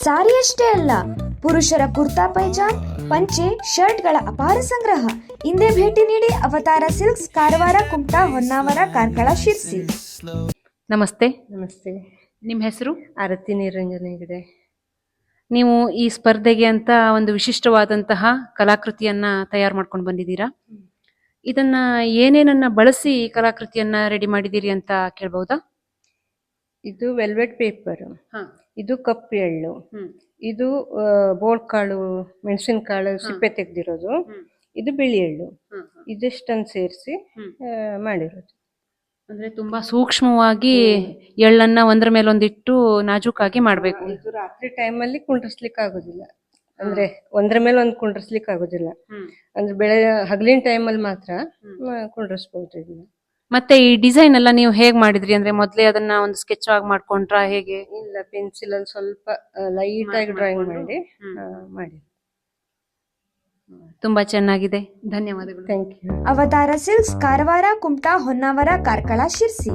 ಸಾರಿಯಷ್ಟೇ ಅಲ್ಲ, ಪುರುಷರ ಕುರ್ತಾ ಪೈಜಾಮ್, ಪಂಚೆ, ಶರ್ಟ್ಗಳ ಅಪಾರ ಸಂಗ್ರಹ. ಹಿಂದೆ ಭೇಟಿ ನೀಡಿ ಅವತಾರ ಸಿಲ್ಕ್ಸ್, ಕಾರವಾರ, ಕುಮಟಾ, ಹೊನ್ನಾವರ, ಕಾರ್ಕಳ, ಶಿರ್ಸಿ. ನಮಸ್ತೆ. ನಮಸ್ತೆ. ನಿಮ್ಮ ಹೆಸರು? ಆರತಿ ನಿರಂಜನ ಹೆಗಡೆ. ನೀವು ಈ ಸ್ಪರ್ಧೆಗೆ ಅಂತ ಒಂದು ವಿಶಿಷ್ಟವಾದಂತಹ ಕಲಾಕೃತಿಯನ್ನ ತಯಾರು ಮಾಡ್ಕೊಂಡು ಬಂದಿದ್ದೀರಾ. ಇದನ್ನ ಏನೇನನ್ನ ಬಳಸಿ ಈ ಕಲಾಕೃತಿಯನ್ನ ರೆಡಿ ಮಾಡಿದ್ದೀರಿ ಅಂತ ಕೇಳ್ಬಹುದಾ? ಇದು ವೆಲ್ವೆಟ್ ಪೇಪರ್, ಇದು ಕಪ್ಪು ಎಳ್ಳು, ಇದು ಬೋಳ್ಕಾಳು, ಮೆಣಸಿನಕಾಳು ಸಿಪ್ಪೆ ತೆಗ್ದಿರೋದು, ಇದು ಬಿಳಿ ಎಳ್ಳು, ಇದಿಷ್ಟನ್ನು ಸೇರಿಸಿ ಮಾಡಿರೋದು. ಅಂದ್ರೆ ತುಂಬಾ ಸೂಕ್ಷ್ಮವಾಗಿ ಎಳ್ಳನ್ನ ಒಂದ್ರ ಮೇಲೊಂದಿಟ್ಟು ನಾಜೂಕಾಗಿ ಮಾಡ್ಬೇಕು. ಇದು ರಾತ್ರಿ ಟೈಮಲ್ಲಿ ಕುಂಡ್ರಿಸ್ಲಿಕ್ಕೆ ಆಗೋದಿಲ್ಲ, ಅಂದ್ರೆ ಒಂದ್ರ ಮೇಲೆ ಒಂದು ಕುಂಡ್ರಿಸ್ಲಿಕ್ಕೆ ಆಗೋದಿಲ್ಲ. ಅಂದ್ರೆ ಹಗಲಿನ ಟೈಮಲ್ಲಿ ಮಾತ್ರ ಕುಂಡ್ರಿಸ್ಬಹುದು ಇದನ್ನ. ಮತ್ತೆ ಈ ಡಿಸೈನ್ ಎಲ್ಲ ನೀವು ಹೇಗ್ ಮಾಡಿದ್ರಿ? ಅಂದ್ರೆ ಮೊದ್ಲೇ ಅದನ್ನ ಒಂದು ಸ್ಕೆಚ್ ಆಗಿ ಮಾಡ್ಕೊಂಡ್ರಾ ಹೇಗೆ? ಇಲ್ಲ, ಪೆನ್ಸಿಲ್ ಅಲ್ಲಿ ಸ್ವಲ್ಪ ಲೈಟ್ ಆಗಿ ಡ್ರಾಯಿಂಗ್ ಮಾಡಿ. ತುಂಬಾ ಚೆನ್ನಾಗಿದೆ, ಧನ್ಯವಾದಗಳು. Thank you. Avatara Silks, Karwar, Kumta, Honnavar, Karkala, Sirsi.